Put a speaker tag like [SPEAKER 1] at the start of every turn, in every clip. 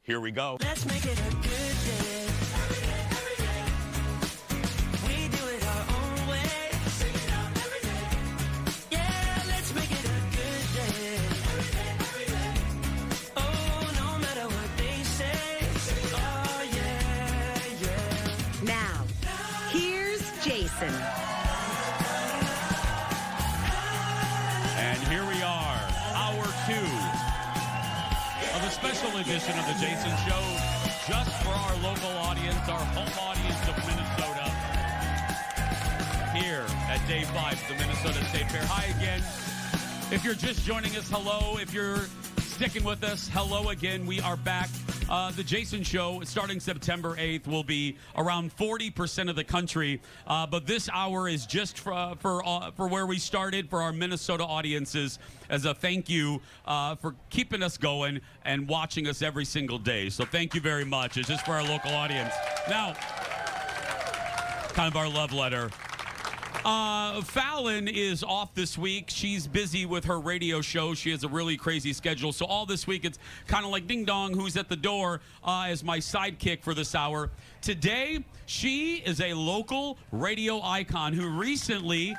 [SPEAKER 1] Here we go.
[SPEAKER 2] Let's make it a good day. Every day. We do it our own way. Sing it out every day. Yeah, let's make it a good day. Every day. Oh, no matter what they say. Oh, yeah.
[SPEAKER 3] Now, here's Jason.
[SPEAKER 1] And here we are, hour 2 of a special edition of the Jason Show, just for our local audience, our home audience of Minnesota, here at Day 5 of the Minnesota State Fair. Hi again. If you're just joining us, hello. If you're sticking with us, hello again. We are back. The Jason Show, starting September 8th, will be around 40% of the country. But this hour is just for where we started, for our Minnesota audiences, as a thank you for keeping us going and watching us every single day. So thank you very much. It's just for our local audience. Now, kind of our love letter. Fallon is off this week. She's busy with her radio show. She has a really crazy schedule. So all this week, it's kind of like ding dong, who's at the door as my sidekick for this hour. Today, she is a local radio icon who recently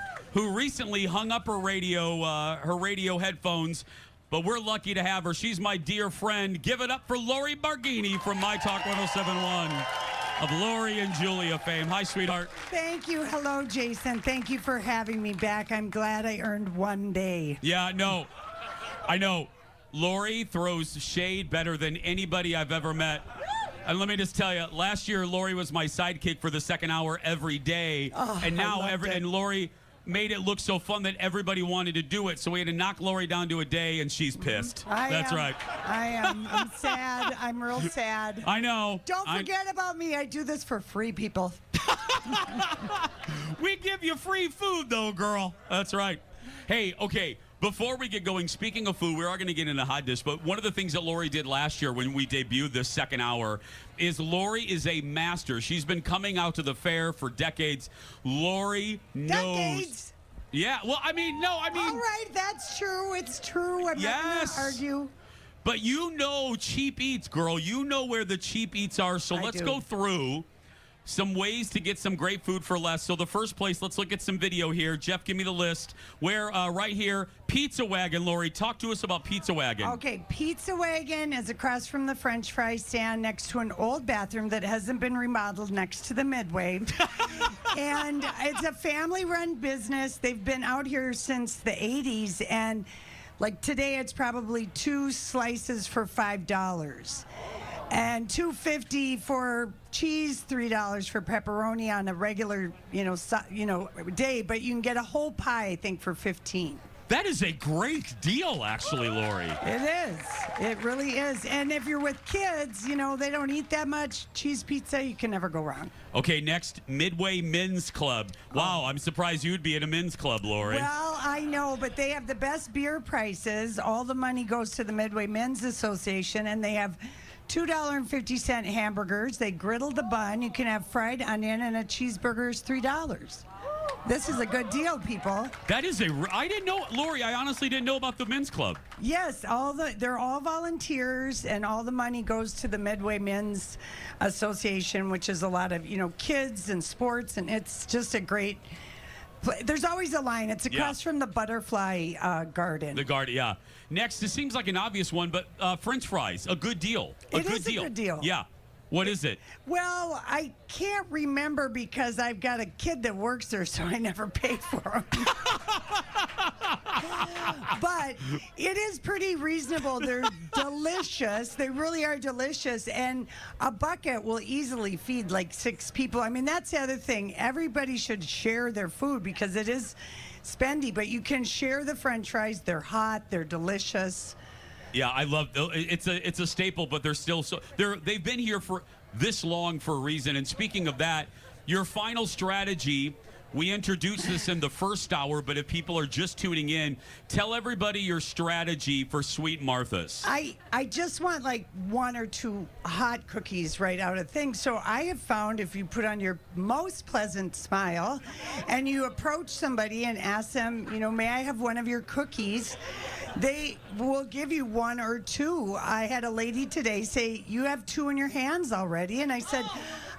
[SPEAKER 1] hung up her radio headphones. But we're lucky to have her. She's my dear friend. Give it up for Lori Barghini from My Talk 107.1. Of Lori and Julia fame. Hi, sweetheart.
[SPEAKER 4] Thank you. Hello, Jason. Thank you for having me back. I'm glad I earned one day.
[SPEAKER 1] Yeah, no. I know. Lori throws shade better than anybody I've ever met. And let me just tell you, last year, Lori was my sidekick for the second hour every day.
[SPEAKER 4] Oh,
[SPEAKER 1] and now, and Lori made it look so fun that everybody wanted to do it. So we had to knock Lori down to a day, and she's pissed. That's right.
[SPEAKER 4] I am. I'm sad. I'm real sad.
[SPEAKER 1] I know.
[SPEAKER 4] Don't forget about me. I do this for free, people.
[SPEAKER 1] We give you free food, though, girl. That's right. Hey, okay. Before we get going, speaking of food, we are going to get into hot dish, but one of the things that Lori did last year when we debuted this second hour is Lori is a master. She's been coming out to the fair for decades. Lori knows.
[SPEAKER 4] Decades?
[SPEAKER 1] Yeah, well, I mean. All
[SPEAKER 4] right, that's true. It's true. I'm not going to argue.
[SPEAKER 1] But you know cheap eats, girl. You know where the cheap eats are, so let's go through some ways to get some great food for less. So the first place, let's look at some video here. Jeff, give me the list. Where, right here, Pizza Wagon. Lori, talk to us about Pizza Wagon.
[SPEAKER 4] Okay, Pizza Wagon is across from the French fry stand next to an old bathroom that hasn't been remodeled next to the Midway. And it's a family-run business. They've been out here since the 80s, and like today it's probably 2 slices for $5. And $2.50 for cheese, $3 for pepperoni on a regular, day. But you can get a whole pie, I think, for $15.
[SPEAKER 1] That is a great deal, actually, Lori.
[SPEAKER 4] It is. It really is. And if you're with kids, they don't eat that much. Cheese pizza, you can never go wrong.
[SPEAKER 1] Okay, next, Midway Men's Club. Wow, I'm surprised you'd be in a men's club, Lori.
[SPEAKER 4] Well, I know, but they have the best beer prices. All the money goes to the Midway Men's Association, and they have $2.50 hamburgers. They griddle the bun. You can have fried onion, and a cheeseburger is $3. This is a good deal, people.
[SPEAKER 1] That is I didn't know, Lori, I honestly didn't know about the men's club.
[SPEAKER 4] Yes, they're all volunteers, and all the money goes to the Midway Men's Association, which is a lot of, kids and sports, and it's just a great. There's always a line. It's across from the Butterfly Garden.
[SPEAKER 1] The garden, yeah. Next, it seems like an obvious one, but French fries, a good deal.
[SPEAKER 4] It is a good deal.
[SPEAKER 1] Yeah. What is it?
[SPEAKER 4] Well, I can't remember because I've got a kid that works there, so I never pay for them. But it is pretty reasonable. They're delicious. They really are delicious. And a bucket will easily feed like 6 people. I mean, that's the other thing. Everybody should share their food because it is spendy, but you can share the French fries. They're hot. They're delicious.
[SPEAKER 1] Yeah, I love it's a staple, but they're still they've been here for this long for a reason. And speaking of that, your final strategy, we introduced this in the first hour, but if people are just tuning in, tell everybody your strategy for Sweet Martha's.
[SPEAKER 4] I just want like 1 or 2 hot cookies right out of things. So I have found if you put on your most pleasant smile and you approach somebody and ask them, may I have one of your cookies? They will give you 1 or 2. I had a lady today say, you have 2 in your hands already. And I said,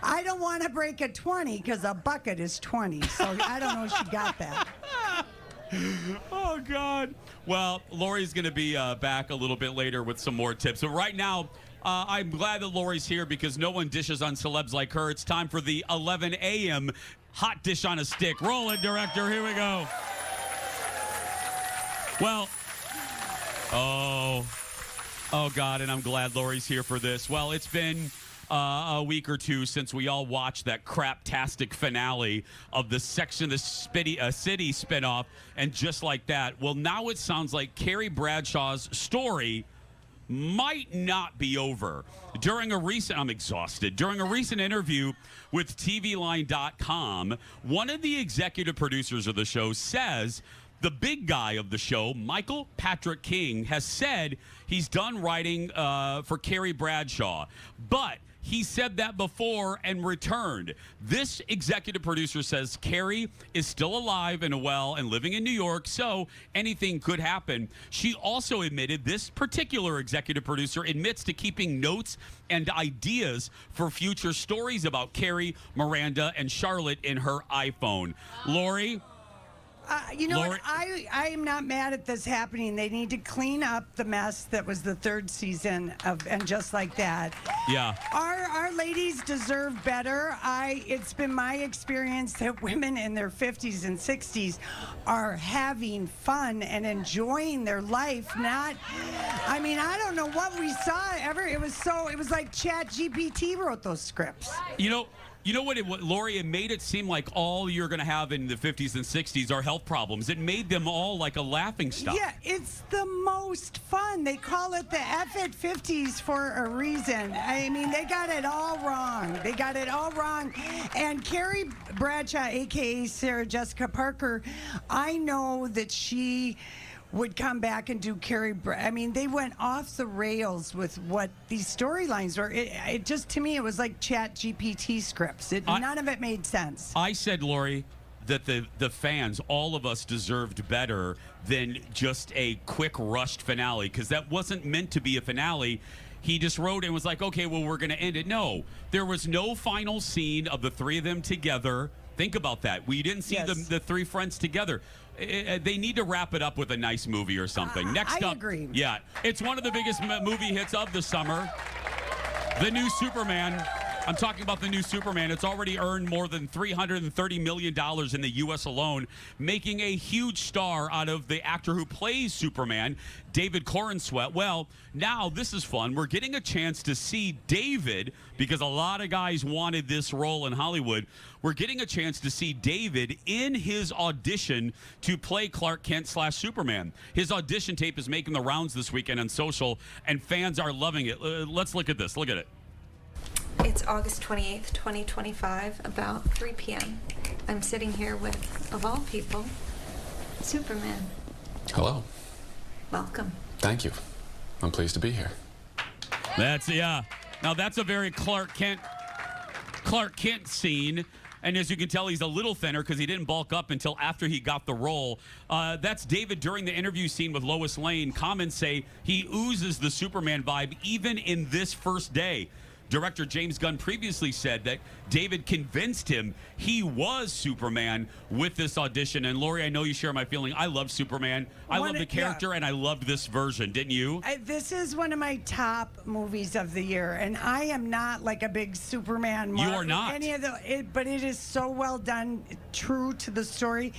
[SPEAKER 4] I don't want to break a 20 because a bucket is 20. So I don't know if she got that.
[SPEAKER 1] Oh, God. Well, Lori's going to be back a little bit later with some more tips. But right now, I'm glad that Lori's here because no one dishes on celebs like her. It's time for the 11 a.m. Hot Dish on a Stick. Roll it, director. Here we go. Well, oh, God, and I'm glad Lori's here for this. Well, it's been a week or two since we all watched that craptastic finale of the Sex and the City spinoff, and just like that, well, now it sounds like Carrie Bradshaw's story might not be over. I'm exhausted. During a recent interview with TVLine.com, one of the executive producers of the show says the big guy of the show, Michael Patrick King, has said he's done writing for Carrie Bradshaw. But he said that before and returned. This executive producer says Carrie is still alive and well and living in New York, so anything could happen. She also admitted, this particular executive producer admits to keeping notes and ideas for future stories about Carrie, Miranda, and Charlotte in her iPhone. Lori?
[SPEAKER 4] You know
[SPEAKER 1] Lori-
[SPEAKER 4] what? I am not mad at this happening. They need to clean up the mess that was the 3rd season of And Just Like That.
[SPEAKER 1] Yeah.
[SPEAKER 4] Our ladies deserve better. It's been my experience that women in their 50s and 60s are having fun and enjoying their life. I don't know what we saw ever. It was like Chat GPT wrote those scripts.
[SPEAKER 1] You know what, Lori, it made it seem like all you're going to have in the 50s and 60s are health problems. It made them all like a laughing stock.
[SPEAKER 4] Yeah, it's the most fun. They call it the F at 50s for a reason. I mean, they got it all wrong. And Carrie Bradshaw, a.k.a. Sarah Jessica Parker, I know that she would come back and do Carrie. They went off the rails with what these storylines were. It just, to me, it was like Chat GPT scripts. None of it made sense.
[SPEAKER 1] I said, Lori, that the fans, all of us, deserved better than just a quick rushed finale, because that wasn't meant to be a finale. He just wrote it and was like, okay, well, we're going to end it. No, there was no final scene of the 3 of them together. Think about that. We didn't see the 3 friends together. They need to wrap it up with a nice movie or something. Next up,
[SPEAKER 4] agree.
[SPEAKER 1] Yeah, it's one of the biggest movie hits of the summer. The new Superman. I'm talking about the new Superman. It's already earned more than $330 million in the U.S. alone, making a huge star out of the actor who plays Superman, David Corenswet. Well, now this is fun. We're getting a chance to see David, because a lot of guys wanted this role in Hollywood. We're getting a chance to see David in his audition to play Clark Kent / Superman. His audition tape is making the rounds this weekend on social, and fans are loving it. Let's look at this. Look at it.
[SPEAKER 5] It's August 28th, 2025, about 3 p.m. I'm sitting here with, of all people, Superman.
[SPEAKER 6] Hello.
[SPEAKER 5] Welcome.
[SPEAKER 6] Thank you. I'm pleased to be here.
[SPEAKER 1] Now that's a very Clark Kent scene. And as you can tell, he's a little thinner because he didn't bulk up until after he got the role. That's David during the interview scene with Lois Lane. Comments say he oozes the Superman vibe even in this first day. Director James Gunn previously said that David convinced him he was Superman with this audition. And Lori, I know you share my feeling. I love Superman. I love the character, and I loved this version. Didn't you?
[SPEAKER 4] This is one of my top movies of the year, and I am not like a big Superman.
[SPEAKER 1] You are not.
[SPEAKER 4] But it is so well done, true to the story.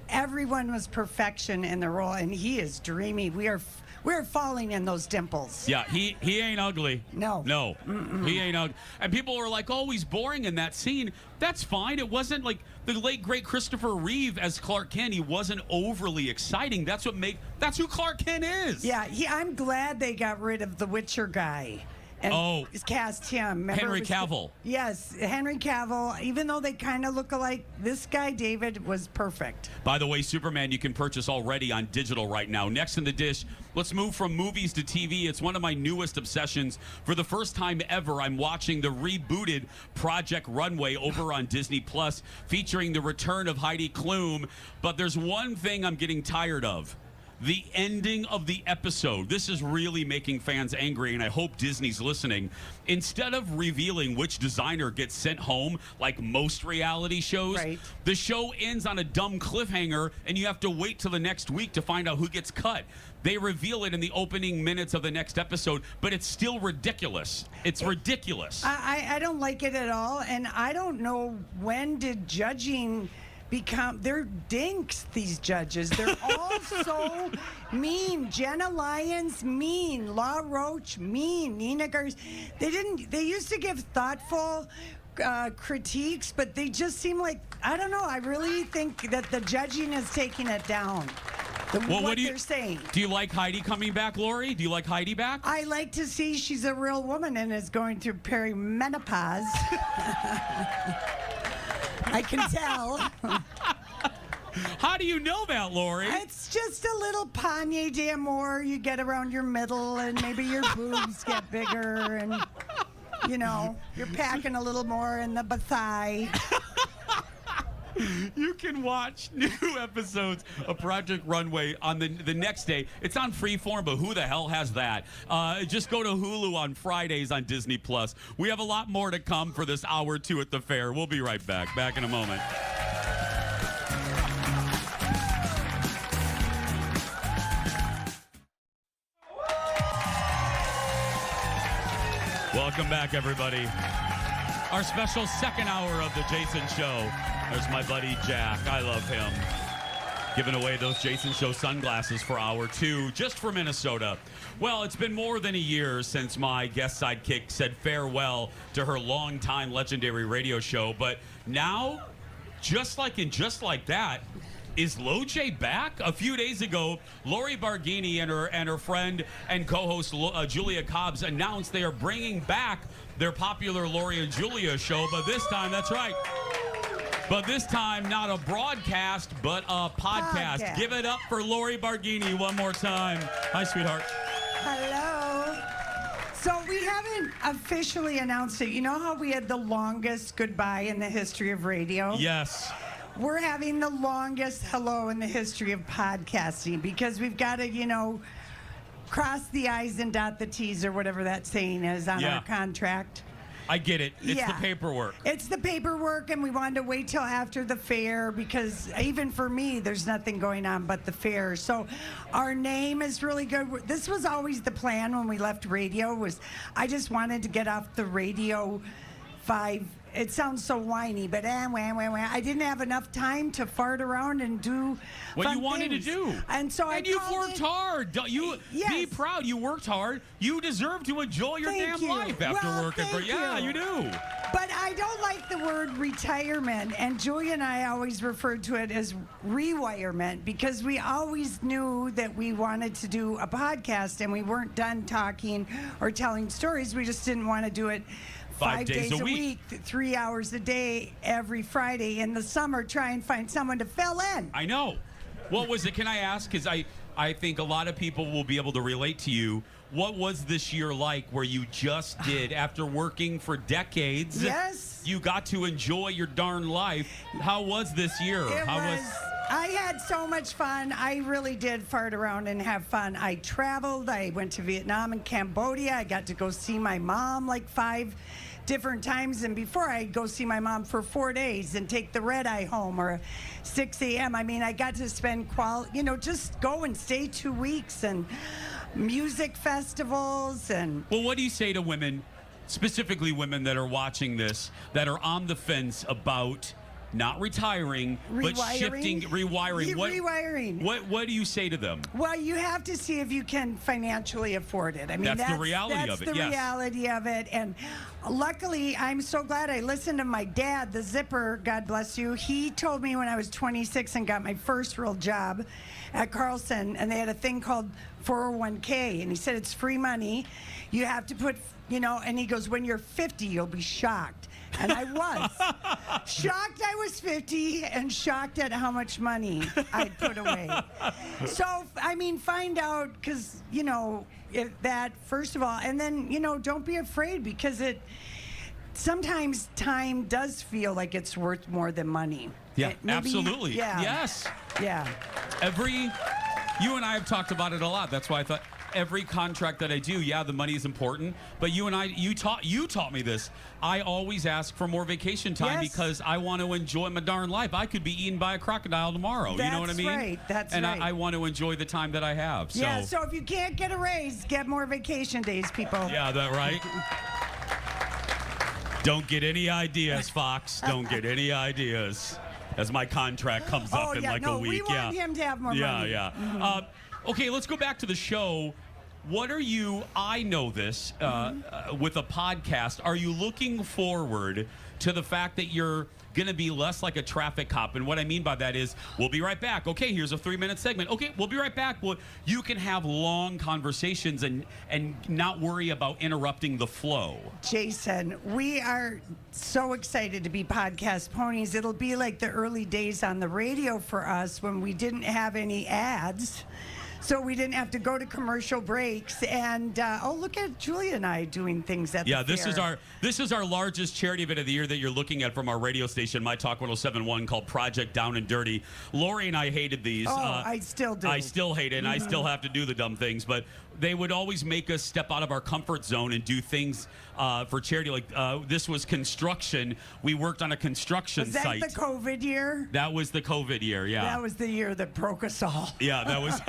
[SPEAKER 4] Everyone was perfection in the role, and he is dreamy. We're falling in those dimples.
[SPEAKER 1] Yeah, he ain't ugly.
[SPEAKER 4] No.
[SPEAKER 1] Mm-mm. He ain't ugly. And people are like, oh, he's boring in that scene. That's fine. It wasn't like the late, great Christopher Reeve as Clark Kent. He wasn't overly exciting. That's who Clark Kent is.
[SPEAKER 4] Yeah, I'm glad they got rid of the Witcher guy. And cast him. Remember,
[SPEAKER 1] Henry Cavill.
[SPEAKER 4] Yes, Henry Cavill. Even though they kind of look alike, this guy, David, was perfect.
[SPEAKER 1] By the way, Superman you can purchase already on digital right now. Next in the dish, let's move from movies to TV. It's one of my newest obsessions. For the first time ever, I'm watching the rebooted Project Runway over on Disney Plus, featuring the return of Heidi Klum. But there's one thing I'm getting tired of. the ending of the episode. This is really making fans angry, and I hope Disney's listening. Instead of revealing which designer gets sent home, like most reality shows,
[SPEAKER 4] Right.
[SPEAKER 1] the show ends on a dumb cliffhanger, and you have to wait till the next week to find out who gets cut. They reveal it in the opening minutes of the next episode, but it's still ridiculous. It's ridiculous.
[SPEAKER 4] I don't like it at all, and I don't know when did judging become. They're dinks, these judges. They're all so mean. Jenna Lyons, mean. Law Roach, mean. Nina Garz. They used to give thoughtful critiques, but they just seem like, I don't know. I really think that the judging is taking it down. What they're saying.
[SPEAKER 1] Do you like Heidi coming back, Lori? Do you like Heidi back?
[SPEAKER 4] I like to see she's a real woman and is going through perimenopause. I can tell.
[SPEAKER 1] How do you know that, Lori?
[SPEAKER 4] It's just a little panier d'amour you get around your middle, and maybe your boobs get bigger, and, you know, you're packing a little more in the thigh.
[SPEAKER 1] You can watch new episodes of Project Runway on the next day. It's on Freeform, but who the hell has that? Just go to Hulu on Fridays on Disney+. We have a lot more to come for this hour 2 at the fair. We'll be right back. Back in a moment. Welcome back, everybody. Our special second hour of the Jason Show. There's my buddy Jack. I love him. Giving away those Jason Show sunglasses for hour 2, just for Minnesota. Well, it's been more than a year since my guest sidekick said farewell to her longtime legendary radio show. But now, just like that, is Loj back? A few days ago, Lori Barghini and her friend and co-host Julia Cobbs announced they are bringing back their popular Lori and Julia show, but this time, that's right. But this time, not a broadcast, but a podcast. Give it up for Lori Barghini one more time. Hi, sweetheart.
[SPEAKER 4] Hello. So we haven't officially announced it. You know how we had the longest goodbye in the history of radio?
[SPEAKER 1] Yes.
[SPEAKER 4] We're having the longest hello in the history of podcasting because we've got to, you know, cross the I's and dot the T's or whatever that saying is on our contract.
[SPEAKER 1] I get it. It's the paperwork.
[SPEAKER 4] It's the paperwork, and we wanted to wait till after the fair because even for me, there's nothing going on but the fair. So our name is really good. This was always the plan when we left radio, was I just wanted to get off the Radio 5. It sounds so whiny, but I didn't have enough time to fart around and do
[SPEAKER 1] what
[SPEAKER 4] fun
[SPEAKER 1] you wanted
[SPEAKER 4] things.
[SPEAKER 1] to do.
[SPEAKER 4] And so
[SPEAKER 1] you've worked hard. Be proud. You worked hard. You deserve to enjoy your
[SPEAKER 4] Thank
[SPEAKER 1] damn
[SPEAKER 4] you.
[SPEAKER 1] life after
[SPEAKER 4] Well,
[SPEAKER 1] working for.
[SPEAKER 4] thank
[SPEAKER 1] Yeah,
[SPEAKER 4] you.
[SPEAKER 1] you do.
[SPEAKER 4] But I don't like the word retirement, and Julia and I always referred to it as rewirement because we always knew that we wanted to do a podcast and we weren't done talking or telling stories. We just didn't want to do it 5 days a week, 3 hours a day, every Friday in the summer, try and find someone to fill in.
[SPEAKER 1] I know. What was it? Can I ask? Because I think a lot of people will be able to relate to you. What was this year like where you just did, after working for decades,
[SPEAKER 4] Yes.
[SPEAKER 1] you got to enjoy your darn life? How was this year?
[SPEAKER 4] I had so much fun. I really did fart around and have fun. I traveled. I went to Vietnam and Cambodia. I got to go see my mom like 5 different times. And before, I'd go see my mom for 4 days and take the red eye home, or 6 a.m. I mean, I got to spend just go and stay 2 weeks, and music festivals. And
[SPEAKER 1] well, what do you say to women, specifically women that are watching this, that are on the fence about not retiring, but rewiring.
[SPEAKER 4] Rewiring.
[SPEAKER 1] What do you say to them?
[SPEAKER 4] Well, you have to see if you can financially afford it. I mean,
[SPEAKER 1] that's the reality of it.
[SPEAKER 4] That's the reality of it. And luckily, I'm so glad I listened to my dad, the Zipper, God bless you. He told me when I was 26 and got my first real job at Carlson, and they had a thing called 401k, and he said it's free money. You have to put, and he goes, when you're 50, you'll be shocked. And I was shocked I was 50 and shocked at how much money I'd put away. So, I mean, find out, because, if that, first of all, and then, don't be afraid, because sometimes time does feel like it's worth more than money.
[SPEAKER 1] Yeah, absolutely.
[SPEAKER 4] Yeah.
[SPEAKER 1] Yes.
[SPEAKER 4] Yeah.
[SPEAKER 1] you and I have talked about it a lot. That's why I thought every contract that I do, yeah, the money is important. But you and I, you taught me this. I always ask for more vacation time because I want to enjoy my darn life. I could be eaten by a crocodile tomorrow. You know what I mean?
[SPEAKER 4] That's right. That's
[SPEAKER 1] and
[SPEAKER 4] right.
[SPEAKER 1] I want to enjoy the time that I have. So.
[SPEAKER 4] Yeah, so if you can't get a raise, get more vacation days, people.
[SPEAKER 1] Yeah, that right? Don't get any ideas, Fox. Don't get any ideas. As my contract comes up in a week.
[SPEAKER 4] We want him to have more money.
[SPEAKER 1] Yeah. Okay, let's go back to the show. What are you, I know this, with a podcast, are you looking forward to the fact that you're going to be less like a traffic cop? And what I mean by that is, we'll be right back. Okay, here's a 3-minute segment. Okay, we'll be right back. Well, you can have long conversations and not worry about interrupting the flow.
[SPEAKER 4] Jason, we are so excited to be podcast ponies. It'll be like the early days on the radio for us when we didn't have any ads. So we didn't have to go to commercial breaks, and look at Julia and I doing things at the fair.
[SPEAKER 1] This is our largest charity event of the year that you're looking at from our radio station, My Talk 107.1, called Project Down and Dirty. Lori and I hated these.
[SPEAKER 4] I still do.
[SPEAKER 1] I still hate it, and I still have to do the dumb things, but they would always make us step out of our comfort zone and do things for charity. Like this was construction. We worked on a construction site.
[SPEAKER 4] Was that the COVID year?
[SPEAKER 1] That was the COVID year, yeah.
[SPEAKER 4] That was the year that broke us all.
[SPEAKER 1] Yeah, that was.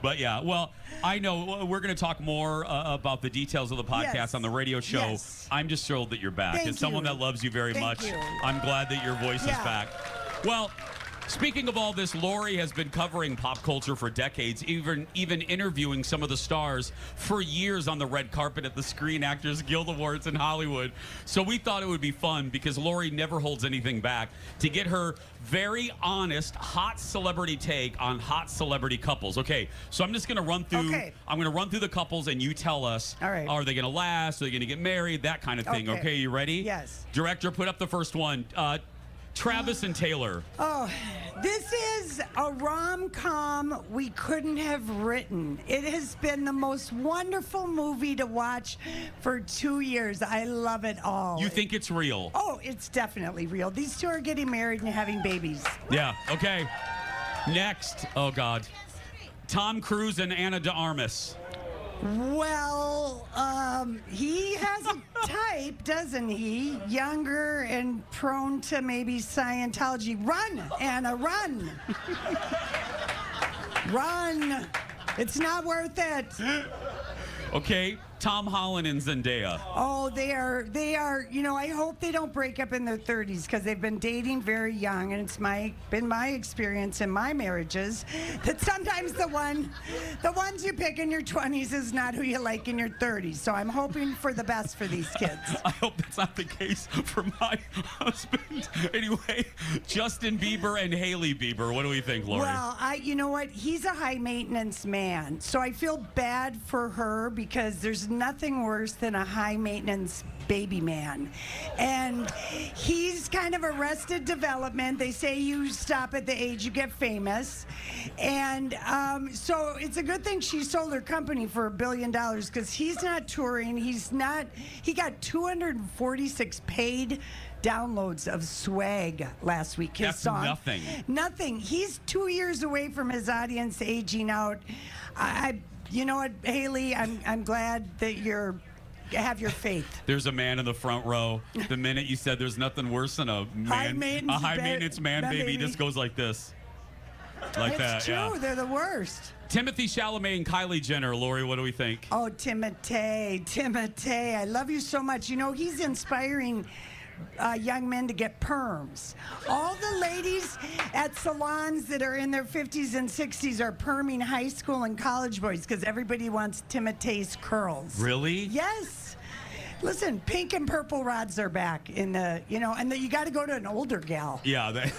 [SPEAKER 1] But yeah, well, I know we're going to talk more about the details of the podcast on the radio show.
[SPEAKER 4] Yes.
[SPEAKER 1] I'm just thrilled that you're back. As someone that loves you very much, I'm glad that your voice is back. Well, speaking of all this, Lori has been covering pop culture for decades, even interviewing some of the stars for years on the red carpet at the Screen Actors Guild Awards in Hollywood. So we thought it would be fun, because Lori never holds anything back, to get her very honest, hot celebrity take on hot celebrity couples. Okay, so I'm just going to run through. I'm going to run through the couples, and you tell us. All right. Are they going to last? Are they going to get married? That kind of thing. Okay, you ready?
[SPEAKER 4] Yes.
[SPEAKER 1] Director, put up the first one. Travis and Taylor.
[SPEAKER 4] Oh, this is a rom-com we couldn't have written. It has been the most wonderful movie to watch for 2 years. I love it all.
[SPEAKER 1] You think it's real?
[SPEAKER 4] Oh, it's definitely real. These two are getting married and having babies.
[SPEAKER 1] Yeah, okay. Next. Oh, God. Tom Cruise and Ana de Armas.
[SPEAKER 4] Well, he has a type, doesn't he? Younger and prone to maybe Scientology. Run, Anna, run. Run. It's not worth it.
[SPEAKER 1] Okay, Tom Holland and Zendaya.
[SPEAKER 4] Oh, they are, I hope they don't break up in their 30s, because they've been dating very young, and it's been my experience in my marriages that sometimes the ones you pick in your 20s is not who you like in your 30s. So I'm hoping for the best for these kids.
[SPEAKER 1] I hope that's not the case for my husband. Anyway, Justin Bieber and Hailey Bieber. What do we think, Lori?
[SPEAKER 4] Well, you know what? He's a high maintenance man, so I feel bad for her, because there's nothing worse than a high maintenance baby man. And he's kind of arrested development. They say you stop at the age you get famous. And so it's a good thing she sold her company for $1 billion, because he's not touring. He got 246 paid downloads of Swag last week. His song.
[SPEAKER 1] Nothing.
[SPEAKER 4] Nothing. He's 2 years away from his audience aging out. You know what, Haley? I'm glad that have your faith.
[SPEAKER 1] There's a man in the front row. The minute you said there's nothing worse than a high maintenance man baby, just goes like this. Like that,
[SPEAKER 4] it's true.
[SPEAKER 1] yeah.
[SPEAKER 4] They're the worst.
[SPEAKER 1] Timothy Chalamet and Kylie Jenner. Lori, what do we think?
[SPEAKER 4] Oh, Timothy, I love you so much. You know, he's inspiring young men to get perms. All the ladies at salons that are in their 50s and 60s are perming high school and college boys, because everybody wants Timothy's curls.
[SPEAKER 1] Really?
[SPEAKER 4] Yes. Listen, pink and purple rods are back in the, and you got to go to an older gal.
[SPEAKER 1] Yeah.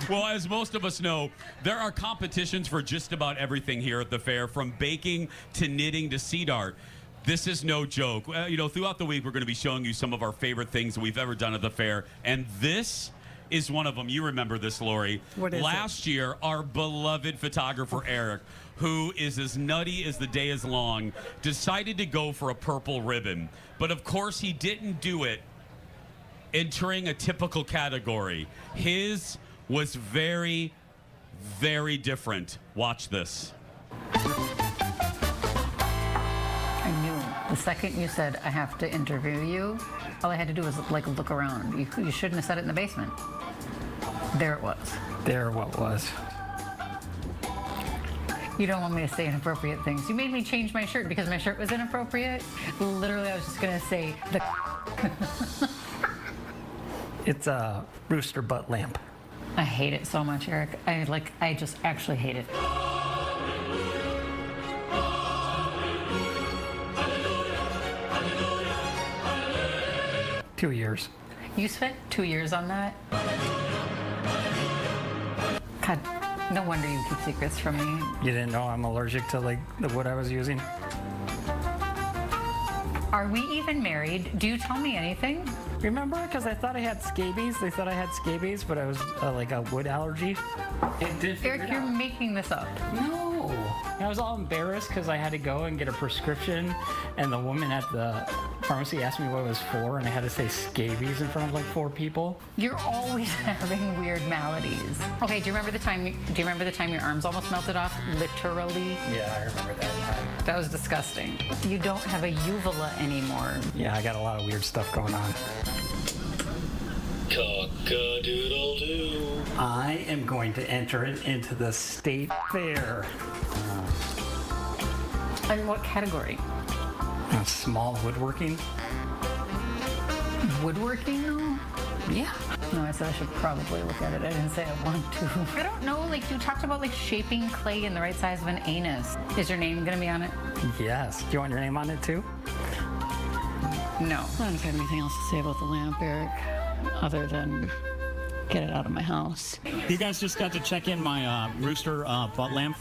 [SPEAKER 1] Well, as most of us know, there are competitions for just about everything here at the fair, from baking to knitting to seed art. This is no joke. Throughout the week, we're going to be showing you some of our favorite things that we've ever done at the fair. And this is one of them. You remember this, Lori.
[SPEAKER 4] What is
[SPEAKER 1] Last year, our beloved photographer, Eric, who is as nutty as the day is long, decided to go for a purple ribbon. But, of course, he didn't do it entering a typical category. His was very, very different. Watch this.
[SPEAKER 7] I knew the second you said I have to interview you, all I had to do was look around. You shouldn't have said it in the basement. There it was.
[SPEAKER 8] There what was.
[SPEAKER 7] You don't want me to say inappropriate things. You made me change my shirt because my shirt was inappropriate. Literally, I was just gonna say the.
[SPEAKER 8] It's a rooster butt lamp.
[SPEAKER 7] I hate it so much, Eric. I just actually hate it.
[SPEAKER 8] 2 years.
[SPEAKER 7] You spent 2 years on that? God, no wonder you keep secrets from me.
[SPEAKER 8] You didn't know I'm allergic to the wood I was using?
[SPEAKER 7] Are we even married? Do you tell me anything?
[SPEAKER 8] Remember? Because I thought I had scabies. They thought I had scabies, but I was like a wood allergy. It did figure
[SPEAKER 7] Eric,
[SPEAKER 8] it
[SPEAKER 7] you're
[SPEAKER 8] out.
[SPEAKER 7] making this up.
[SPEAKER 8] No. And I was all embarrassed because I had to go and get a prescription, and the woman at the pharmacy asked me what it was for, and I had to say scabies in front of 4 people.
[SPEAKER 7] You're always having weird maladies. Okay, do you remember the time your arms almost melted off? Literally.
[SPEAKER 8] Yeah, I remember that time.
[SPEAKER 7] That was disgusting. You don't have a uvula anymore.
[SPEAKER 8] Yeah, I got a lot of weird stuff going on.
[SPEAKER 9] Cock-a-doodle-doo.
[SPEAKER 8] I am going to enter it into the state fair.
[SPEAKER 7] In what category?
[SPEAKER 8] Small woodworking.
[SPEAKER 7] Woodworking, though?
[SPEAKER 8] Yeah.
[SPEAKER 7] No, I said I should probably look at it. I didn't say I want to. I don't know, you talked about shaping clay in the right size of an anus. Is your name gonna be on it?
[SPEAKER 8] Yes. Do you want your name on it too?
[SPEAKER 7] No. I don't have anything else to say about the lamp, Eric, other than get it out of my house.
[SPEAKER 10] You guys just got to check in my rooster butt lamp.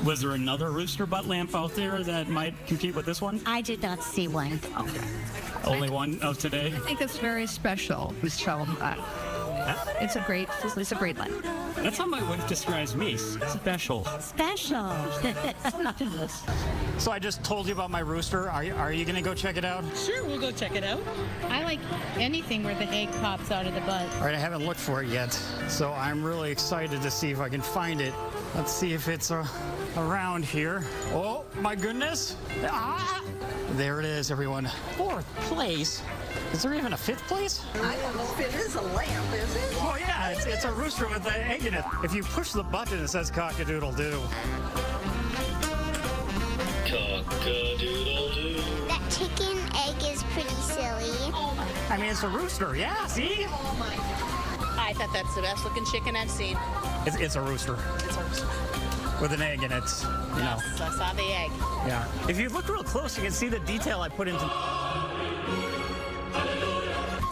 [SPEAKER 10] Was there another rooster butt lamp out there that might compete with this one?
[SPEAKER 11] I did not see one.
[SPEAKER 10] Only one of today?
[SPEAKER 12] I think it's very special. So, it's a great one.
[SPEAKER 10] That's how my wife describes me. Special.
[SPEAKER 11] Special.
[SPEAKER 10] So I just told you about my rooster. Are you going to go check it out?
[SPEAKER 12] Sure, we'll go check it out. I like anything where the egg pops out of the butt.
[SPEAKER 10] All right, I haven't looked for it yet, so I'm really excited to see if I can find it. Let's see if it's around here. Oh, my goodness. Ah! There it is, everyone. 4th place. Is there even a 5th place?
[SPEAKER 13] I don't know if it is a lamp, is it?
[SPEAKER 10] Oh, yeah, it's a rooster with an egg in it. If you push the button, it says cock-a-doodle-doo.
[SPEAKER 9] Cock-a-doodle-doo.
[SPEAKER 11] That chicken egg is pretty silly.
[SPEAKER 10] I mean, it's a rooster, yeah, see?
[SPEAKER 12] I thought that's the best looking chicken I've seen.
[SPEAKER 10] It's a rooster.
[SPEAKER 12] It's a rooster.
[SPEAKER 10] With an egg in it, you know.
[SPEAKER 12] Yes, I saw the egg.
[SPEAKER 10] Yeah. If you look real close, you can see the detail I put into.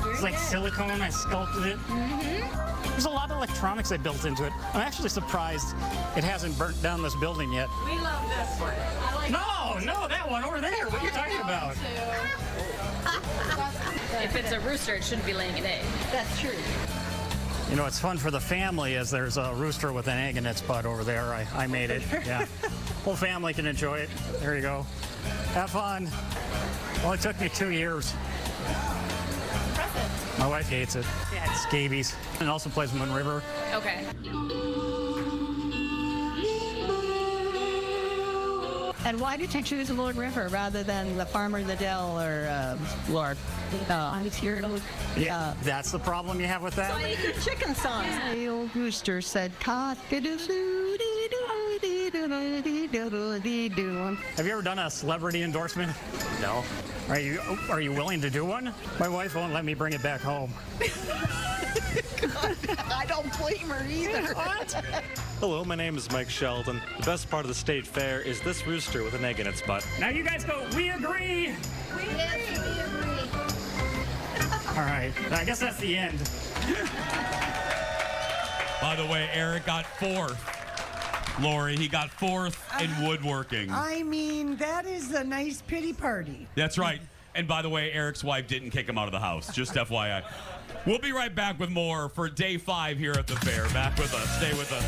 [SPEAKER 10] It's like silicone. I sculpted it. Mm-hmm. There's a lot of electronics I built into it. I'm actually surprised it hasn't burnt down this building yet.
[SPEAKER 13] We love this one.
[SPEAKER 10] No, that one over there. What are you talking about?
[SPEAKER 12] If it's a rooster, it shouldn't be laying an egg.
[SPEAKER 13] That's true.
[SPEAKER 10] You know, what's fun for the family is there's a rooster with an egg in its butt over there. I made it. Yeah. Whole family can enjoy it. There you go. Have fun. Only took me 2 years. My wife hates it.
[SPEAKER 12] Yeah.
[SPEAKER 10] Scabies. And also plays Moon River.
[SPEAKER 12] Okay.
[SPEAKER 13] And why did you choose Lord River rather than the Farmer of the Dell or Lord?
[SPEAKER 10] Yeah. That's the problem you have with that?
[SPEAKER 13] So you do chicken songs. The old rooster said, cock-a-doodle-doo-doo-doo-doo-doo-doo-doo.
[SPEAKER 10] Have you ever done a celebrity endorsement? No. Are you willing to do one? My wife won't let me bring it back home.
[SPEAKER 13] I don't blame her either.
[SPEAKER 10] What?
[SPEAKER 14] Hello, my name is Mike Sheldon. The best part of the state fair is this rooster with an egg in its butt.
[SPEAKER 10] Now you guys go, we agree!
[SPEAKER 11] We agree.
[SPEAKER 10] All right, I guess that's the end.
[SPEAKER 1] By the way, Eric got 4th. Lori, he got 4th in woodworking.
[SPEAKER 4] I mean, that is a nice pity party.
[SPEAKER 1] That's right. And by the way, Eric's wife didn't kick him out of the house. Just FYI. We'll be right back with more for day 5 here at the fair. Back with us. Stay with us.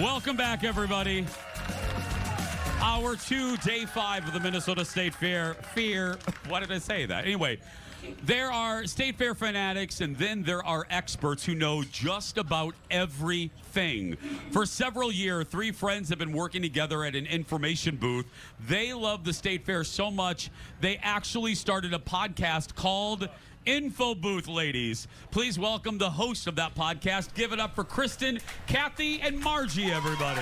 [SPEAKER 1] Welcome back, everybody. Hour 2, day 5 of the Minnesota State Fair. Why did I say that? Anyway, there are State Fair fanatics, and then there are experts who know just about everything. For several years, 3 friends have been working together at an information booth. They love the State Fair so much, they actually started a podcast called Info Booth Ladies. Please welcome the host of that podcast. Give it up for Kristen, Kathy, and Margie, everybody.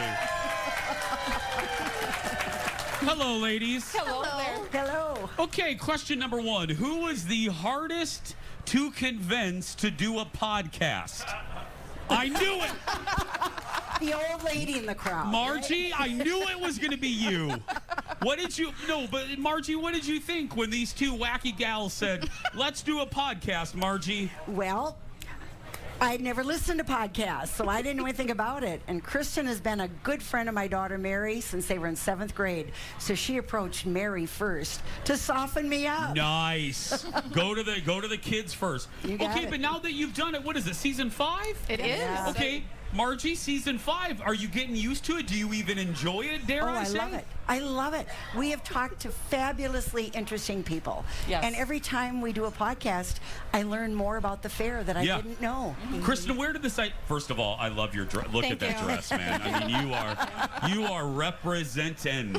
[SPEAKER 1] Hello, ladies.
[SPEAKER 4] Hello there. Hello.
[SPEAKER 1] Okay, question number 1. Who was the hardest to convince to do a podcast? I knew it.
[SPEAKER 4] The old lady in the crowd.
[SPEAKER 1] Margie, I knew it was going to be you. What did you... No, but Margie, what did you think when these 2 wacky gals said, let's do a podcast, Margie?
[SPEAKER 9] Well, I'd never listened to podcasts, so I didn't know anything about it. And Kristen has been a good friend of my daughter Mary since they were in 7th grade. So she approached Mary first to soften me up.
[SPEAKER 1] Nice. Go to the kids first.
[SPEAKER 9] You got
[SPEAKER 1] okay,
[SPEAKER 9] it.
[SPEAKER 1] but now that you've done it, what is it, season 5?
[SPEAKER 13] It is.
[SPEAKER 9] Yeah.
[SPEAKER 1] Okay, Margie, season 5. Are you getting used to it? Do you even enjoy it, dare I say?
[SPEAKER 9] love it. I love it. We have talked to fabulously interesting people.
[SPEAKER 12] Yes.
[SPEAKER 9] And every time we do a podcast, I learn more about the fair that I
[SPEAKER 1] Yeah.
[SPEAKER 9] didn't know.
[SPEAKER 1] Kristen, where did this... First of all, I love your dress. Look at that dress, man. I mean, you are representing.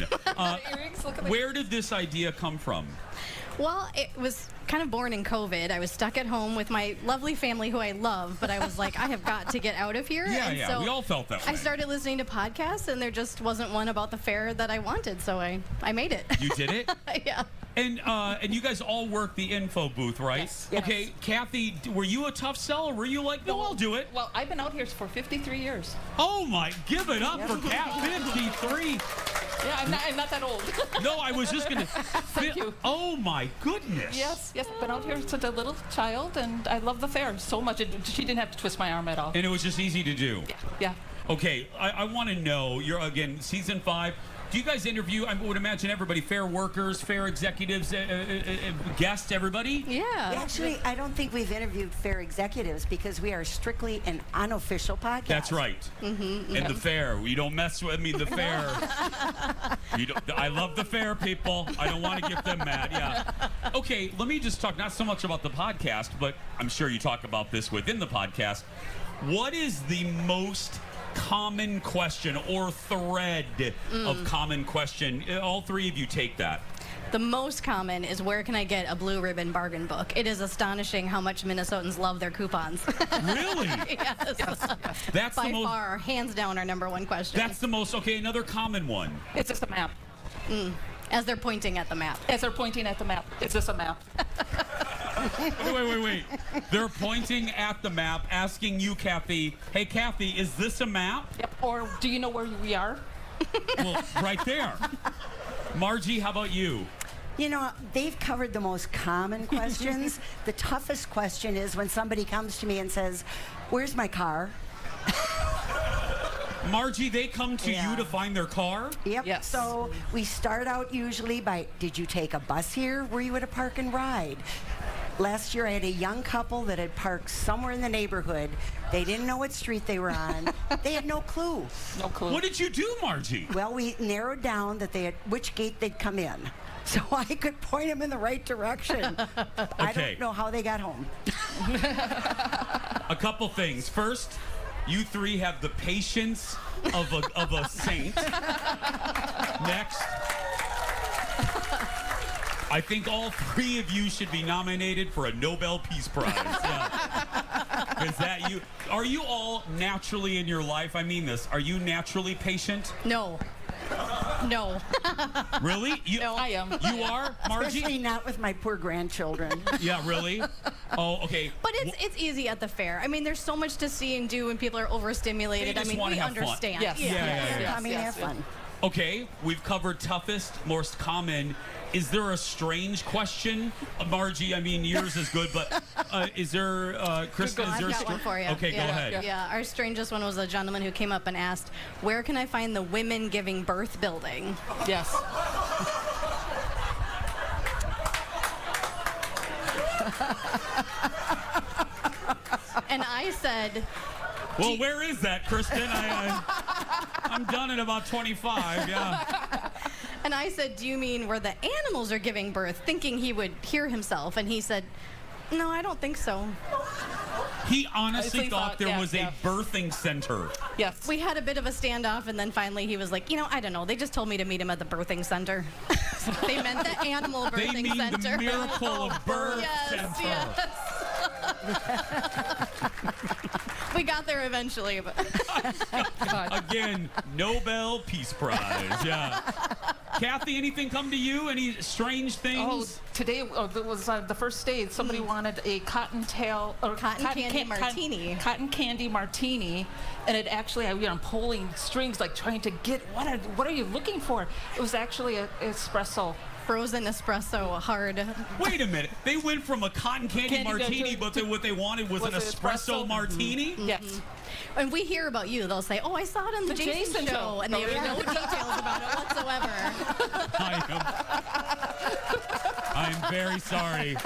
[SPEAKER 1] Where did this idea come from?
[SPEAKER 15] Well, it was kind of born in COVID. I was stuck at home with my lovely family who I love, but I was like, I have got to get out of here.
[SPEAKER 1] Yeah,
[SPEAKER 15] and
[SPEAKER 1] yeah,
[SPEAKER 15] so
[SPEAKER 1] we all felt that way.
[SPEAKER 15] I started listening to podcasts, and there just wasn't one about the fair that I wanted, so I made it.
[SPEAKER 1] You did it?
[SPEAKER 15] Yeah.
[SPEAKER 1] And you guys all work the info booth, right?
[SPEAKER 12] Yes.
[SPEAKER 1] Okay, Kathy, were you a tough sell, or were you like, no, I'll do it?
[SPEAKER 12] Well, I've been out here for 53 years.
[SPEAKER 1] Oh my, give it up for Kat, 53.
[SPEAKER 12] Yeah, I'm not that old.
[SPEAKER 1] No, I was just gonna.
[SPEAKER 12] Thank you.
[SPEAKER 1] Oh my goodness.
[SPEAKER 12] Yes, I've been out here since a little child, and I love the fair so much. She didn't have to twist my arm at all.
[SPEAKER 1] And it was just easy to do.
[SPEAKER 12] Yeah.
[SPEAKER 1] Okay, I want to know, you're, again, season 5. Do you guys interview, I would imagine everybody, fair workers, fair executives, guests, everybody?
[SPEAKER 15] Yeah.
[SPEAKER 9] Actually, I don't think we've interviewed fair executives because we are strictly an unofficial podcast.
[SPEAKER 1] That's right. And the fair, you don't mess with me, the fair. I love the fair, people. I don't want to get them mad, yeah. Okay, let me just talk not so much about the podcast, but I'm sure you talk about this within the podcast. What is the most common question or thread of common question? All 3 of you take that.
[SPEAKER 15] The most common is, where can I get a blue ribbon bargain book? It is astonishing how much Minnesotans love their coupons.
[SPEAKER 1] Really?
[SPEAKER 15] Yes.
[SPEAKER 1] That's
[SPEAKER 15] By
[SPEAKER 1] the most,
[SPEAKER 15] far, hands down, our number 1 question.
[SPEAKER 1] that's the most, okay, another common one.
[SPEAKER 12] It's just a map.
[SPEAKER 15] As they're pointing at the map.
[SPEAKER 12] As they're pointing at the map, it's just a map.
[SPEAKER 1] Wait. They're pointing at the map, asking you, Kathy, hey, Kathy, is this a map?
[SPEAKER 12] Yep. Or do you know where we are?
[SPEAKER 1] Well, right there. Margie, how about you?
[SPEAKER 9] You know, they've covered the most common questions. The toughest question is when somebody comes to me and says, where's my car?
[SPEAKER 1] Margie, they come to you to find their car?
[SPEAKER 9] Yep.
[SPEAKER 12] Yes.
[SPEAKER 9] So we start out usually by, did you take a bus here? Were you at a park and ride? Last year I had a young couple that had parked somewhere in the neighborhood. They didn't know what street they were on. They had no clue.
[SPEAKER 12] No clue.
[SPEAKER 1] What did you do, Margie?
[SPEAKER 9] Well, we narrowed down that they had which gate they'd come in, so I could point them in the right direction. I don't know how they got home.
[SPEAKER 1] A couple things. First, you 3 have the patience of a saint. Next, I think all 3 of you should be nominated for a Nobel Peace Prize. Yeah. Is that you? Are you all naturally in your life? I mean this. Are you naturally patient?
[SPEAKER 15] No. No.
[SPEAKER 1] Really?
[SPEAKER 15] No.
[SPEAKER 12] I am.
[SPEAKER 1] You are, Margie?
[SPEAKER 9] Especially not with my poor grandchildren.
[SPEAKER 1] Yeah, really? Oh, okay.
[SPEAKER 15] But it's easy at the fair. I mean, there's so much to see and do, and people are overstimulated.
[SPEAKER 1] They
[SPEAKER 15] I
[SPEAKER 1] just
[SPEAKER 15] mean,
[SPEAKER 1] wanna
[SPEAKER 15] we
[SPEAKER 1] have fun.
[SPEAKER 15] understand.
[SPEAKER 12] Yes.
[SPEAKER 1] Yeah.
[SPEAKER 9] I mean, have fun.
[SPEAKER 1] Okay, we've covered toughest, most common. Is there a strange question? Margie, I mean, yours is good, but is there, Kristen, is there
[SPEAKER 15] I've got one for you.
[SPEAKER 1] Okay, go ahead.
[SPEAKER 15] Yeah, our strangest one was a gentleman who came up and asked, where can I find the women giving birth building?
[SPEAKER 12] Yes.
[SPEAKER 15] And I said...
[SPEAKER 1] Well, where is that, Kristen? I'm done in about 25, yeah.
[SPEAKER 15] And I said, do you mean where the animals are giving birth, thinking he would hear himself? And he said, no, I don't think so.
[SPEAKER 1] He honestly
[SPEAKER 12] I
[SPEAKER 1] thought there was a birthing center.
[SPEAKER 12] Yes.
[SPEAKER 15] We had a bit of a standoff, and then finally he was like, I don't know. They just told me to meet him at the birthing center. They meant the animal birthing
[SPEAKER 1] They mean
[SPEAKER 15] center.
[SPEAKER 1] the Miracle of Birth Center.
[SPEAKER 15] Yes. We got there eventually, but
[SPEAKER 1] Again, Nobel Peace Prize. Yeah. Kathy, anything come to you? Any strange things?
[SPEAKER 12] Oh, today was the first day. Somebody wanted a cotton candy martini. Cotton candy martini, and it actually, I'm pulling strings, like trying to get what are you looking for? It was actually an espresso.
[SPEAKER 15] Frozen espresso, hard.
[SPEAKER 1] Wait a minute. They went from a cotton candy martini, but what they wanted was an espresso martini?
[SPEAKER 12] Yes.
[SPEAKER 15] And we hear about you. They'll say, oh, I saw it on the Jason show. And they have no details about it whatsoever.
[SPEAKER 1] I am very sorry.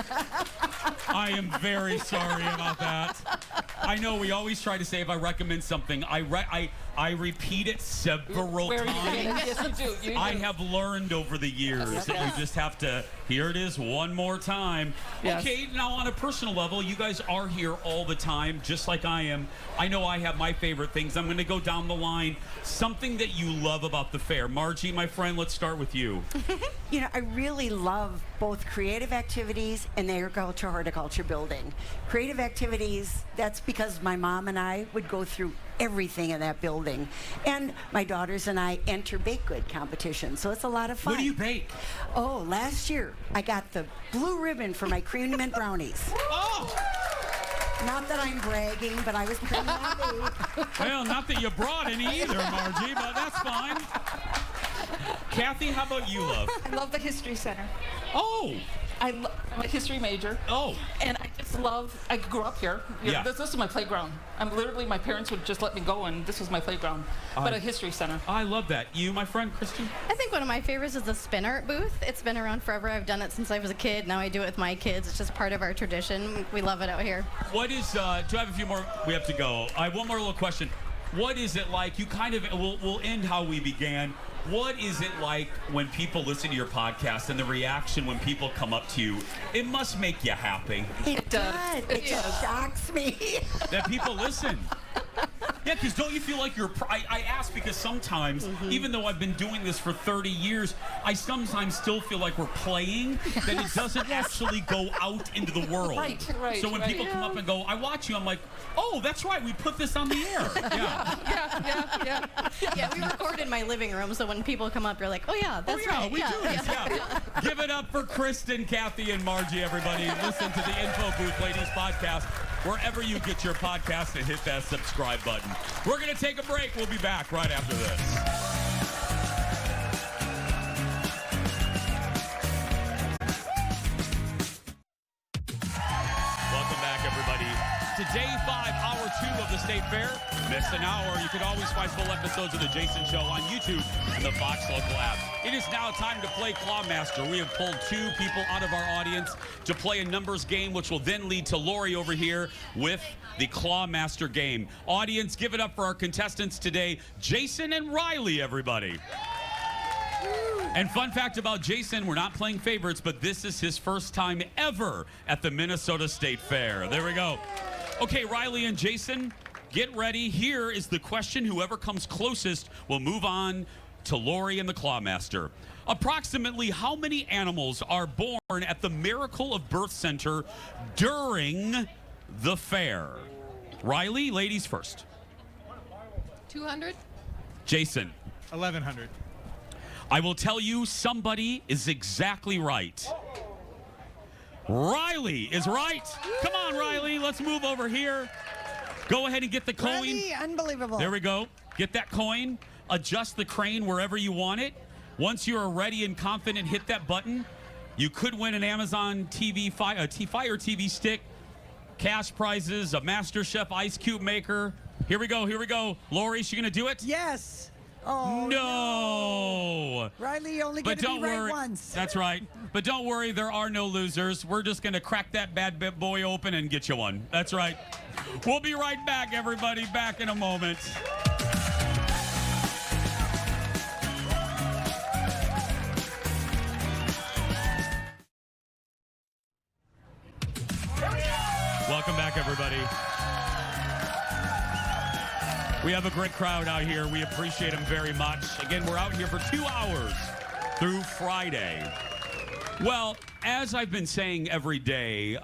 [SPEAKER 1] I am very sorry about that. I know we always try to say if I recommend something, I repeat it several times.
[SPEAKER 12] Yes, you do. You do.
[SPEAKER 1] I have learned over the years that you just have to, here it is one more time.
[SPEAKER 12] Yes.
[SPEAKER 1] Okay, now on a personal level, you guys are here all the time, just like I am. I know I have my favorite things. I'm going to go down the line. Something that you love about the fair. Margie, my friend, let's start with you.
[SPEAKER 9] I really love both creative activities and the agriculture horticulture building. Creative activities, that's because my mom and I would go through everything in that building. And my daughters and I enter baked good competitions, so it's a lot of fun.
[SPEAKER 1] What do you bake?
[SPEAKER 9] Oh, last year I got the blue ribbon for my cream mint brownies.
[SPEAKER 1] Oh!
[SPEAKER 9] Not that I'm bragging, but I was pretty happy.
[SPEAKER 1] Well, not that you brought any either, Margie, but that's fine. Kathy, how about you, love?
[SPEAKER 12] I love the History Center.
[SPEAKER 1] Oh!
[SPEAKER 12] I'm a history major.
[SPEAKER 1] Oh.
[SPEAKER 12] And I just I grew up here.
[SPEAKER 1] Yeah.
[SPEAKER 12] This is my playground. My parents would just let me go, and this was my playground. But a history center.
[SPEAKER 1] I love that. You, my friend, Kristen?
[SPEAKER 15] I think one of my favorites is the spin art booth. It's been around forever. I've done it since I was a kid. Now I do it with my kids. It's just part of our tradition. We love it out here.
[SPEAKER 1] What is, do I have a few more? We have to go. I have one more little question. What is it like? You kind of, we'll end how we began. What is it like when people listen to your podcast and the reaction when people come up to you? It must make you happy.
[SPEAKER 9] It does. It just shocks me.
[SPEAKER 1] That people listen. Yeah, because don't you feel like you're... I ask because sometimes, even though I've been doing this for 30 years, I sometimes still feel like we're playing, that it doesn't actually go out into the world.
[SPEAKER 12] Right.
[SPEAKER 1] So when people come up and go, I watch you, I'm like, oh, that's right, we put this on the air. Yeah.
[SPEAKER 15] Yeah, we record in my living room, so when people come up, you're like, oh, yeah, that's right.
[SPEAKER 1] We do this, yeah. Give it up for Kristen, Kathy, and Margie, everybody. Listen to the Info Booth Ladies podcast wherever you get your podcast and hit that subscribe button. We're going to take a break. We'll be back right after this. Welcome back, everybody, to day 5, hour 2 of the State Fair. Missed an hour. You can always find full episodes of The Jason Show on YouTube and the Fox Local app. It is now time to play Clawmaster. We have pulled 2 people out of our audience to play a numbers game, which will then lead to Lori over here with the Clawmaster game. Audience, give it up for our contestants today, Jason and Riley, everybody. And fun fact about Jason, we're not playing favorites, but this is his first time ever at the Minnesota State Fair. There we go. Okay, Riley and Jason, get ready. Here is the question. Whoever comes closest will move on to Lori and the Clawmaster. Approximately how many animals are born at the Miracle of Birth Center during the fair? Riley, ladies first.
[SPEAKER 16] 200?
[SPEAKER 1] Jason.
[SPEAKER 17] 1,100.
[SPEAKER 1] I will tell you, somebody is exactly right. Riley is right. Come on, Riley. Let's move over here. Go ahead and get the coin.
[SPEAKER 4] Riley, unbelievable.
[SPEAKER 1] There we go. Get that coin. Adjust the crane wherever you want it. Once you are ready and confident, hit that button. You could win an Amazon TV Fire TV stick, cash prizes, a MasterChef ice cube maker. Here we go. Here we go. Lori, is she going to do it?
[SPEAKER 4] Yes. Oh,
[SPEAKER 1] no.
[SPEAKER 4] Riley, you only get to be right once.
[SPEAKER 1] That's right. But don't worry, there are no losers. We're just going to crack that bad boy open and get you one. That's right. We'll be right back, everybody. Back in a moment. everybody. We have a great crowd out here. We appreciate them very much. Again, we're out here for 2 hours through Friday. Well, as I've been saying every day,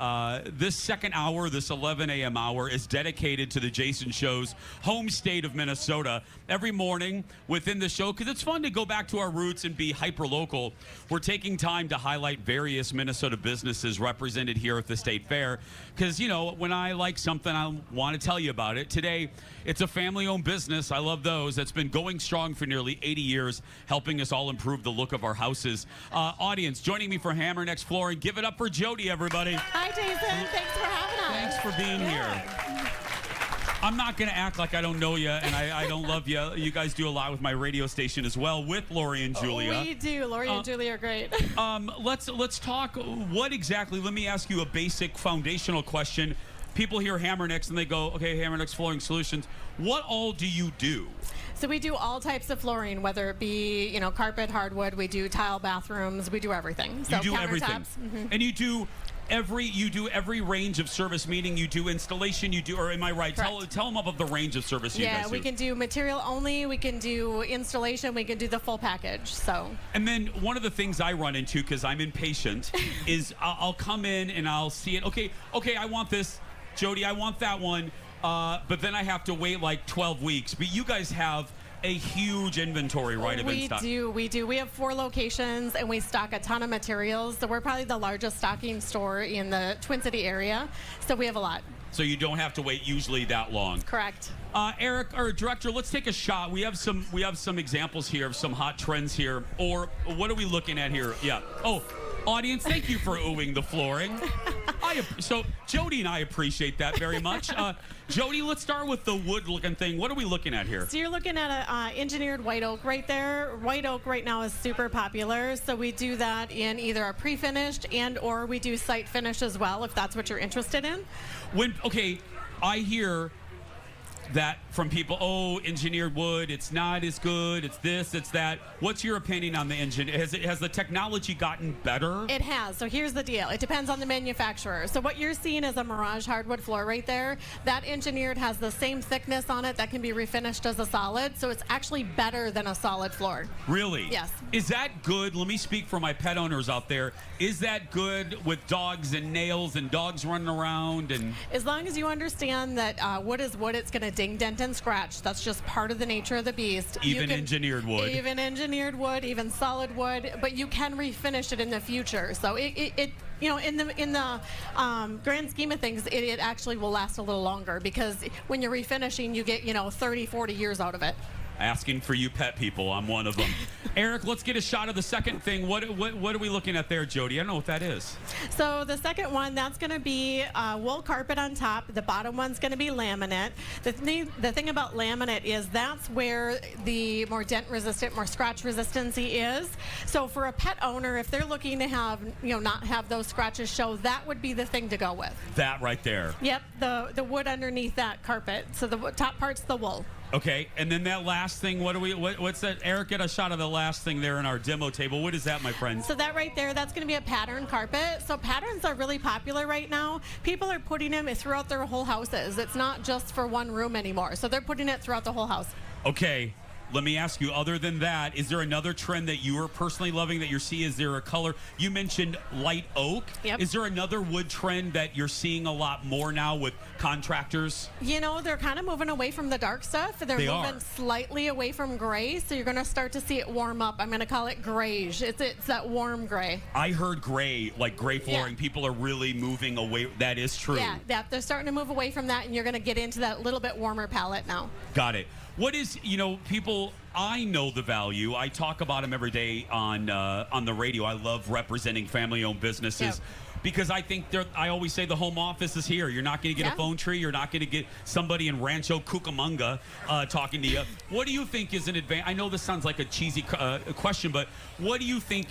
[SPEAKER 1] this second hour, this 11 a.m. hour, is dedicated to the Jason Show's home state of Minnesota. Every morning within the show, because it's fun to go back to our roots and be hyper-local, we're taking time to highlight various Minnesota businesses represented here at the State Fair. Because, you know, when I like something, I want to tell you about it. Today, it's a family-owned business. I love those. That's been going strong for nearly 80 years, helping us all improve the look of our houses. Audience, joining me for Hammer Next Flooring, give it up for Jody, everybody.
[SPEAKER 17] Hi, Jason. Thanks for having us.
[SPEAKER 1] Thanks for being here. I'm not going to act like I don't know you and I don't love you. You guys do a lot with my radio station as well with Lori and Julia.
[SPEAKER 17] We do. Lori and Julia are great.
[SPEAKER 1] Let's talk. What exactly? Let me ask you a basic foundational question. People hear Hammer Next and they go, okay, Hammer Next Flooring Solutions. What all do you do?
[SPEAKER 17] So we do all types of flooring, whether it be, you know, carpet, hardwood. We do tile bathrooms. We do everything. So
[SPEAKER 1] you do everything.
[SPEAKER 17] Mm-hmm.
[SPEAKER 1] And you do every range of service, meaning you do installation, you do, or am I right? Tell them about the range of service you guys do.
[SPEAKER 17] Yeah, we can do material only, we can do installation, we can do the full package, so.
[SPEAKER 1] And then one of the things I run into, because I'm impatient, is I'll come in and I'll see it. Okay, I want this. Jody, I want that one. But then I have to wait like 12 weeks. But you guys have a huge inventory, right, of in stock.
[SPEAKER 17] We do. We have 4 locations, and we stock a ton of materials. So we're probably the largest stocking store in the Twin City area. So we have a lot.
[SPEAKER 1] So you don't have to wait usually that long.
[SPEAKER 17] Correct.
[SPEAKER 1] Eric, our director, let's take a shot. We have some examples here of some hot trends here. Or what are we looking at here? Yeah. Oh, audience, thank you for oohing the flooring. So Jody and I appreciate that very much. Jody, let's start with the wood-looking thing. What are we looking at here?
[SPEAKER 17] So you're looking at a engineered white oak right there. White oak right now is super popular, so we do that in either a pre-finished and or we do site finish as well, if that's what you're interested in.
[SPEAKER 1] I hear that from people, engineered wood, it's not as good, it's this, it's that. What's your opinion on the engine? Has the technology gotten better?
[SPEAKER 17] It has. So here's the deal. It depends on the manufacturer. So what you're seeing is a Mirage hardwood floor right there. That engineered has the same thickness on it that can be refinished as a solid, so it's actually better than a solid floor.
[SPEAKER 1] Really?
[SPEAKER 17] Yes.
[SPEAKER 1] Is that good? Let me speak for my pet owners out there. Is that good with dogs and nails and dogs running around? And
[SPEAKER 17] as long as you understand that wood is wood, it's going to ding, dent, and scratch. That's just part of the nature of the beast.
[SPEAKER 1] Even engineered wood.
[SPEAKER 17] Even engineered wood, even solid wood, but you can refinish it in the future. So it you know, in the grand scheme of things, it actually will last a little longer because when you're refinishing, you get, 30, 40 years out of it.
[SPEAKER 1] Asking for you pet people, I'm one of them. Eric, let's get a shot of the second thing. What are we looking at there, Jody? I don't know what that is.
[SPEAKER 17] So the second one, that's going to be wool carpet on top. The bottom one's going to be laminate. The thing about laminate is that's where the more dent resistant, more scratch resistancy is. So for a pet owner, if they're looking to have, not have those scratches show, that would be the thing to go with.
[SPEAKER 1] That right there.
[SPEAKER 17] Yep, the wood underneath that carpet. So the top part's the wool.
[SPEAKER 1] Okay, and then that last thing, what's that? Eric, get a shot of the last thing there in our demo table. What is that, my friend?
[SPEAKER 17] So that right there, that's going to be a pattern carpet. So patterns are really popular right now. People are putting them throughout their whole houses. It's not just for one room anymore. So they're putting it throughout the whole house.
[SPEAKER 1] Okay. Let me ask you, other than that, is there another trend that you are personally loving that you're seeing? Is there a color? You mentioned light oak.
[SPEAKER 17] Yep.
[SPEAKER 1] Is there another wood trend that you're seeing a lot more now with contractors?
[SPEAKER 17] They're kind of moving away from the dark stuff. They're moving slightly away from gray, so you're going to start to see it warm up. I'm going to call it grayish. It's that warm gray.
[SPEAKER 1] I heard gray, like gray flooring.
[SPEAKER 17] Yeah.
[SPEAKER 1] People are really moving away. That is true.
[SPEAKER 17] Yeah, they're starting to move away from that, and you're going to get into that little bit warmer palette now.
[SPEAKER 1] Got it. What is, people, I know the value. I talk about them every day on the radio. I love representing family-owned businesses.
[SPEAKER 17] Yep.
[SPEAKER 1] Because I think I always say the home office is here. You're not going to get a phone tree. You're not going to get somebody in Rancho Cucamonga talking to you. What do you think is an advantage? I know this sounds like a cheesy question, but what do you think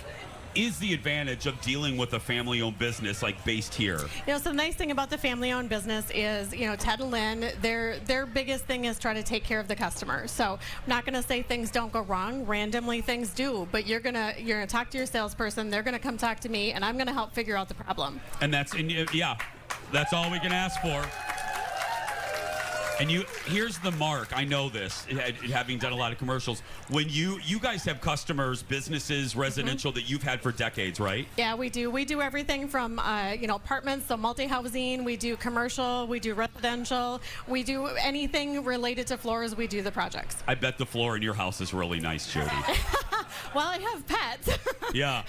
[SPEAKER 1] is the advantage of dealing with a family-owned business like based here?
[SPEAKER 17] So the nice thing about the family-owned business is, Ted and Lynn, their biggest thing is try to take care of the customer. So I'm not going to say things don't go wrong. Randomly things do, but you're gonna talk to your salesperson. They're gonna come talk to me, and I'm gonna help figure out the problem.
[SPEAKER 1] And that's all we can ask for. And here's the mark. I know this, having done a lot of commercials. When you guys have customers, businesses, residential that you've had for decades, right?
[SPEAKER 17] Yeah, we do. We do everything from apartments, so multi-housing. We do commercial. We do residential. We do anything related to floors. We do the projects.
[SPEAKER 1] I bet the floor in your house is really nice, Jody.
[SPEAKER 17] Well, I have pets.
[SPEAKER 1] Yeah.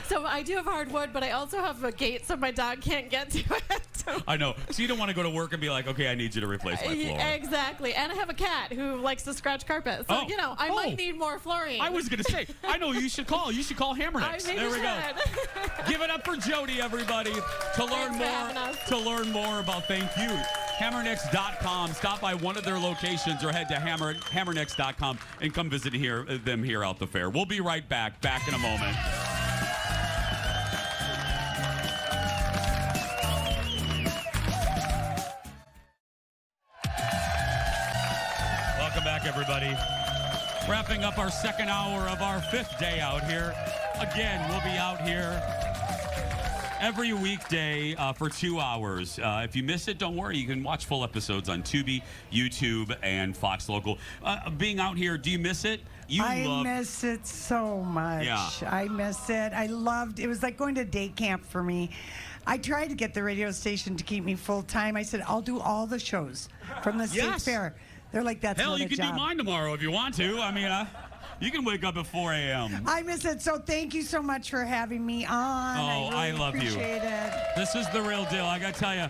[SPEAKER 17] So I do have hardwood, but I also have a gate so my dog can't get to it.
[SPEAKER 1] I know. So you don't want to go to work and be like, okay, I need you to replace my floor.
[SPEAKER 17] Exactly. And I have a cat who likes to scratch carpet. So, I might need more flooring.
[SPEAKER 1] I was going to say, I know you should call. You should call Hammernecks. There we go. Give it up for Jody, everybody. To learn more about Thank You, Hammernecks.com. Stop by one of their locations or head to Hammernecks.com and come visit them here out the fair. We'll be right back in a moment. Welcome back, everybody. Wrapping up our second hour of our fifth day out here. Again, we'll be out here every weekday for 2 hours. If you miss it, don't worry. You can watch full episodes on Tubi, YouTube, and Fox Local. Being out here, do you miss it?
[SPEAKER 4] I miss it so much.
[SPEAKER 1] Yeah.
[SPEAKER 4] I miss it. I loved it. It was like going to day camp for me. I tried to get the radio station to keep me full time. I said, I'll do all the shows from the state fair. They're like, that's
[SPEAKER 1] Hell,
[SPEAKER 4] not
[SPEAKER 1] you
[SPEAKER 4] a
[SPEAKER 1] can
[SPEAKER 4] job.
[SPEAKER 1] do mine tomorrow if you want to. I mean, you can wake up at 4 a.m.
[SPEAKER 4] I miss it. So thank you so much for having me on.
[SPEAKER 1] Oh, I love you.
[SPEAKER 4] Appreciate it.
[SPEAKER 1] This is the real deal. I got to tell you,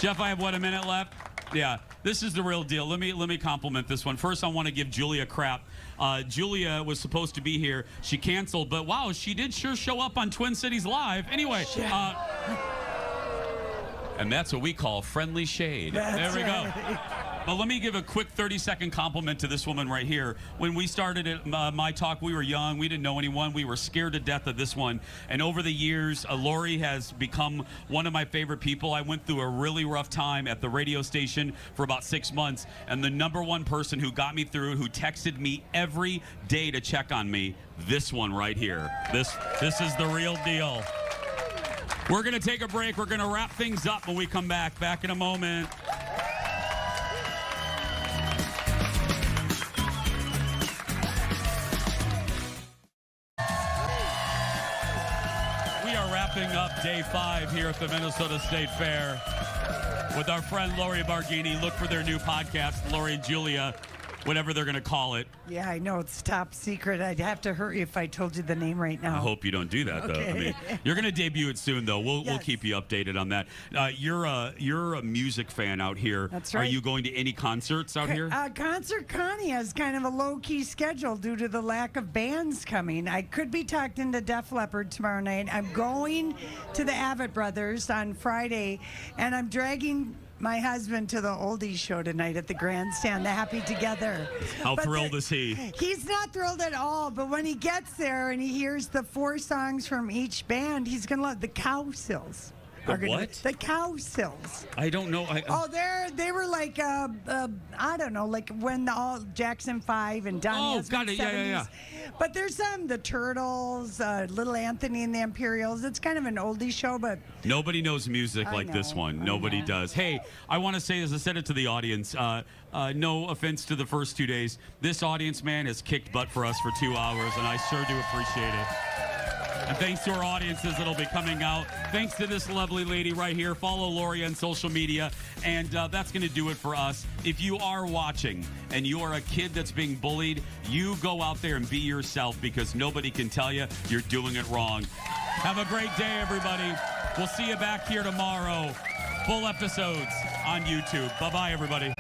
[SPEAKER 1] Jeff, I have, a minute left? Yeah, this is the real deal. Let me compliment this one. First, I want to give Julia crap. Julia was supposed to be here. She canceled, but wow, she did sure show up on Twin Cities Live. Anyway, and that's what we call friendly shade. There we go. But let me give a quick 30-second compliment to this woman right here. When we started at My Talk, we were young. We didn't know anyone. We were scared to death of this one. And over the years, Lori has become one of my favorite people. I went through a really rough time at the radio station for about 6 months. And the number one person who got me through, who texted me every day to check on me, this one right here. This is the real deal. We're going to take a break. We're going to wrap things up when we come back. Back in a moment. Wrapping up day 5 here at the Minnesota State Fair with our friend Lori Barghini. Look for their new podcast, Lori and Julia, whatever they're going to call it.
[SPEAKER 4] Yeah, I know it's top secret. I'd have to hurt you if I told you the name right now.
[SPEAKER 1] I hope you don't do that, though. I mean, you're going to debut it soon, though. We'll keep you updated on that. You're a music fan out here.
[SPEAKER 4] That's right.
[SPEAKER 1] Are you going to any concerts out here?
[SPEAKER 4] Concert Connie has kind of a low-key schedule due to the lack of bands coming. I could be talked into Def Leppard tomorrow night. I'm going to the Avett Brothers on Friday, and I'm dragging my husband to the oldies show tonight at the Grandstand, the Happy Together.
[SPEAKER 1] How thrilled is he?
[SPEAKER 4] He's not thrilled at all, but when he gets there and he hears the 4 songs from each band, he's going to love the Cowsills.
[SPEAKER 1] The what?
[SPEAKER 4] The Cowsills.
[SPEAKER 1] I don't know.
[SPEAKER 4] They were like, I don't know, like when all Jackson 5 and Donnie.
[SPEAKER 1] Oh, got it. Yeah.
[SPEAKER 4] But there's the Turtles, Little Anthony and the Imperials. It's kind of an oldie show, but
[SPEAKER 1] nobody knows music like this one. Nobody does. Hey, I want to say, as I said it to the audience, no offense to the first 2 days. This audience, man, has kicked butt for us for 2 hours, and I sure do appreciate it. And thanks to our audiences that'll be coming out. Thanks to this lovely lady right here. Follow Lori on social media. And that's going to do it for us. If you are watching and you are a kid that's being bullied, you go out there and be yourself, because nobody can tell you you're doing it wrong. Have a great day, everybody. We'll see you back here tomorrow. Full episodes on YouTube. Bye-bye, everybody.